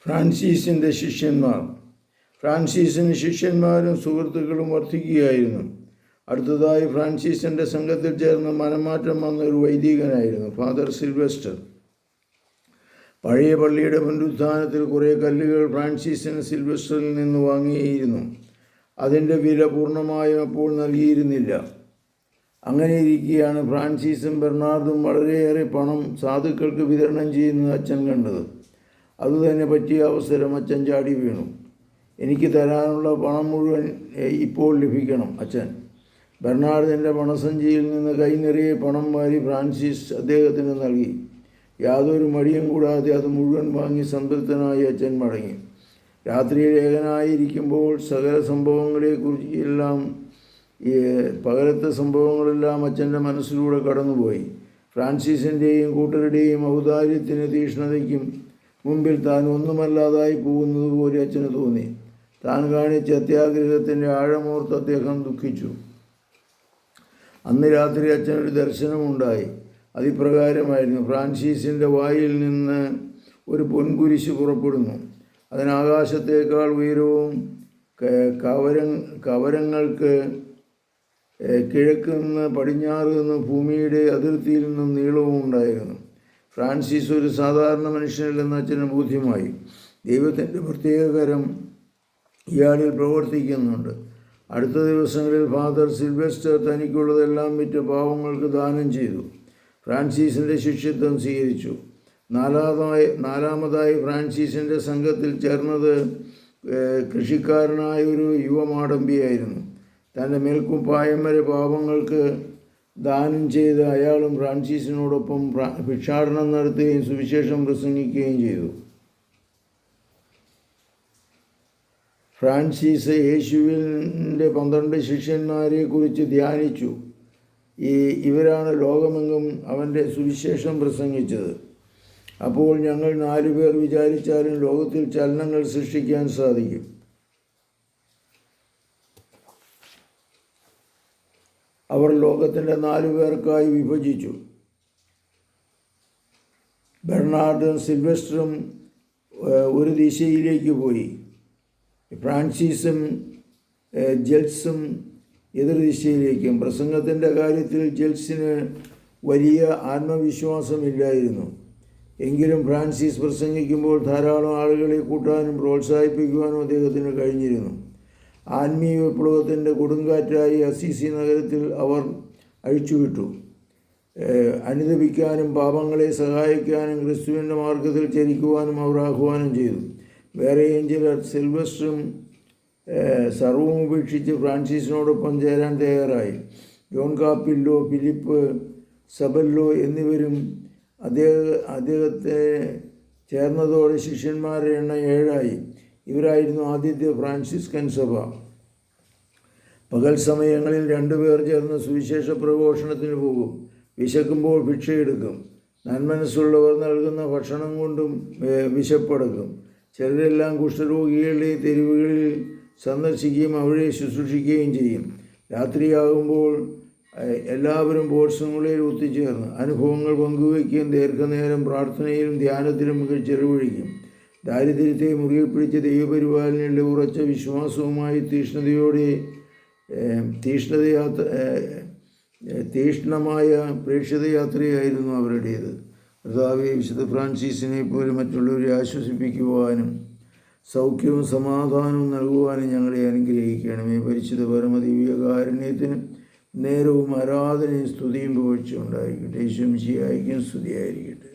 ഫ്രാൻസിസിൻ്റെ ശിഷ്യന്മാർ. ഫ്രാൻസിസിന് ശിഷ്യന്മാരും സുഹൃത്തുക്കളും വർദ്ധിക്കുകയായിരുന്നു. അടുത്തതായി ഫ്രാൻസിസിൻ്റെ സംഘത്തിൽ ചേർന്ന് മനംമാറ്റം വന്ന ഒരു വൈദികനായിരുന്നു ഫാദർ സിൽവെസ്റ്റർ. പഴയ പള്ളിയുടെ പുനരുത്ഥാനത്തിൽ കുറേ കല്ലുകൾ ഫ്രാൻസിസിന് സിൽവെസ്റ്ററിൽ നിന്ന് വാങ്ങിയിരുന്നു. അതിൻ്റെ വില പൂർണ്ണമായും അപ്പോൾ നൽകിയിരുന്നില്ല. അങ്ങനെയിരിക്കെയാണ് ഫ്രാൻസിസും ബെർണാർഡും വളരെയേറെ പണം സാധുക്കൾക്ക് വിതരണം ചെയ്യുന്നത് അച്ഛൻ കണ്ടത്. അതുതന്നെ പറ്റിയ അവസരം അച്ഛൻ ചാടി വീണു. എനിക്ക് തരാനുള്ള പണം മുഴുവൻ ഇപ്പോൾ ലഭിക്കണം അച്ഛൻ. ബെർണാർഡിൻ്റെ പണസഞ്ചിയിൽ നിന്ന് കൈ നിറയെ പണം വാരി ഫ്രാൻസിസ് അദ്ദേഹത്തിന് നൽകി. യാതൊരു മടിയും കൂടാതെ അത് മുഴുവൻ വാങ്ങി സംതൃപ്തനായി അച്ഛൻ മടങ്ങി. രാത്രിയിൽ ഏകനായിരിക്കുമ്പോൾ സകല സംഭവങ്ങളെക്കുറിച്ചെല്ലാം പകലത്തെ സംഭവങ്ങളെല്ലാം അച്ഛൻ്റെ മനസ്സിലൂടെ കടന്നുപോയി. ഫ്രാൻസിസിൻ്റെയും കൂട്ടരുടെയും ഔദാര്യത്തിന് തീഷ്ണതയ്ക്കും മുമ്പിൽ താൻ ഒന്നുമല്ലാതായി പോകുന്നത് പോലെ അച്ഛന് തോന്നി. താൻ കാണിച്ച അത്യാഗ്രഹത്തിൻ്റെ ആഴമോർത്ത് അദ്ദേഹം ദുഃഖിച്ചു. അന്ന് രാത്രി അച്ഛനൊരു ദർശനമുണ്ടായി. അതിപ്രകാരമായിരുന്നു: ഫ്രാൻസിസിൻ്റെ വായിൽ നിന്ന് ഒരു പൊൻകുരിശ് പുറപ്പെടുന്നു. അതിനാകാശത്തേക്കാൾ ഉയരവും കവരങ്ങൾക്ക് കിഴക്ക് നിന്ന് പടിഞ്ഞാറ് നിന്ന് ഭൂമിയുടെ അതിർത്തിയിൽ നിന്നും നീളവും ഉണ്ടായിരുന്നു. ഫ്രാൻസിസ് ഒരു സാധാരണ മനുഷ്യനല്ലെന്ന് അച്ഛന് ബോധ്യമായി. ദൈവത്തിൻ്റെ പ്രത്യേകകരം ഇയാളിൽ പ്രവർത്തിക്കുന്നുണ്ട്. അടുത്ത ദിവസങ്ങളിൽ ഫാദർ സിൽവെസ്റ്റർ തനിക്കുള്ളതെല്ലാം വിറ്റ് പാവങ്ങൾക്ക് ദാനം ചെയ്തു. ഫ്രാൻസിസിൻ്റെ ശിഷ്യത്വം സ്വീകരിച്ചു. നാലാമതായി ഫ്രാൻസിസിൻ്റെ സംഘത്തിൽ ചേർന്നത് കൃഷിക്കാരനായ ഒരു യുവമാടമ്പിയായിരുന്നു. തൻ്റെ മേൽക്കുപ്പായം വരെ പാവങ്ങൾക്ക് ദാനം ചെയ്ത് അയാളും ഫ്രാൻസിസിനോടൊപ്പം ഭിക്ഷാടനം നടത്തുകയും സുവിശേഷം പ്രസംഗിക്കുകയും ചെയ്തു. ഫ്രാൻസിസ് യേശുവിൻ്റെ 12 ശിഷ്യന്മാരെ കുറിച്ച് ധ്യാനിച്ചു. ഇവരാണ് ലോകമെങ്ങും അവൻ്റെ സുവിശേഷം പ്രസംഗിച്ചത്. അപ്പോൾ ഞങ്ങൾ 4 പേർ വിചാരിച്ചാലും ലോകത്തിൽ ചലനങ്ങൾ സൃഷ്ടിക്കാൻ സാധിക്കും. അവർ ലോകത്തിൻ്റെ 4 പേർക്കായി വിഭജിച്ചു. ബെർണാർഡും സിൽവെസ്റ്ററും ഒരു ദിശയിലേക്ക് പോയി. ഫ്രാൻസിസും ജെൽസും എതിർ ദിശയിലേക്കും. പ്രസംഗത്തിൻ്റെ കാര്യത്തിൽ ജെൽസിന് വലിയ ആത്മവിശ്വാസമില്ലായിരുന്നു. എങ്കിലും ഫ്രാൻസിസ് പ്രസംഗിക്കുമ്പോൾ ധാരാളം ആളുകളെ കൂട്ടാനും പ്രോത്സാഹിപ്പിക്കുവാനും അദ്ദേഹത്തിന് കഴിഞ്ഞിരുന്നു. ആത്മീയ വിപ്ലവത്തിൻ്റെ കൊടുങ്കാറ്റായി അസീസി നഗരത്തിൽ അവർ അഴിച്ചുവിട്ടു. അനുദപിക്കാനും പാപങ്ങളെ സഹായിക്കാനും ക്രിസ്തുവിൻ്റെ മാർഗത്തിൽ ചരിക്കുവാനും അവർ ആഹ്വാനം ചെയ്തു. വേറെയും ചിലർ സിൽവെസ്റ്ററും സർവവും ഉപേക്ഷിച്ച് ഫ്രാൻസിസിനോടൊപ്പം ചേരാൻ തയ്യാറായി. ജോൺ കാപ്പില്ലോ, ഫിലിപ്പ് സബല്ലോ എന്നിവരും അദ്ദേഹത്തെ ചേർന്നതോടെ ശിഷ്യന്മാരുടെ എണ്ണം 7 ആയി. ഇവരായിരുന്നു ആദ്യത്തെ ഫ്രാൻസിസ്കൻ സഭ. പകൽ സമയങ്ങളിൽ 2 പേർ ചേർന്ന് സുവിശേഷ പ്രഘോഷണത്തിന് പോകും. വിശക്കുമ്പോൾ ഭിക്ഷയെടുക്കും. നന്മനസ്സുള്ളവർ നൽകുന്ന ഭക്ഷണം കൊണ്ടും വിശപ്പടക്കും. ചിലരെല്ലാം കുഷ്ഠരോഗികളെ തെരുവുകളിൽ സന്ദർശിക്കുകയും അവരെ ശുശ്രൂഷിക്കുകയും ചെയ്യും. രാത്രിയാകുമ്പോൾ എല്ലാവരും ബോർസങ്ങളിൽ ഒത്തുചേർന്ന് അനുഭവങ്ങൾ പങ്കുവയ്ക്കുകയും ദീർഘനേരം പ്രാർത്ഥനയിലും ധ്യാനത്തിലും ചെലവഴിക്കും. ദാരിദ്ര്യത്തെ മുറുകെ പിടിച്ച് ദൈവപരിപാലനയുടെ ഉറച്ച വിശ്വാസവുമായി തീഷ്ണമായ പ്രേക്ഷിതയാത്രയായിരുന്നു അവരുടേത്. കർത്താവേ, വിശുദ്ധ ഫ്രാൻസിസിനെ പോലും മറ്റുള്ളവരെ ആശ്വസിപ്പിക്കുവാനും സൗഖ്യവും സമാധാനവും നൽകുവാനും ഞങ്ങളെ അനുഗ്രഹിക്കണമേ. പരിശുദ്ധ പരമദിവ്യകാരുണ്യത്തിന് നേരവും ആരാധനയും സ്തുതിയും പുകഴ്ചയും ഉണ്ടായിരിക്കട്ടെ. യേശുമിശിഹായ്ക്കും സ്തുതിയായിരിക്കട്ടെ.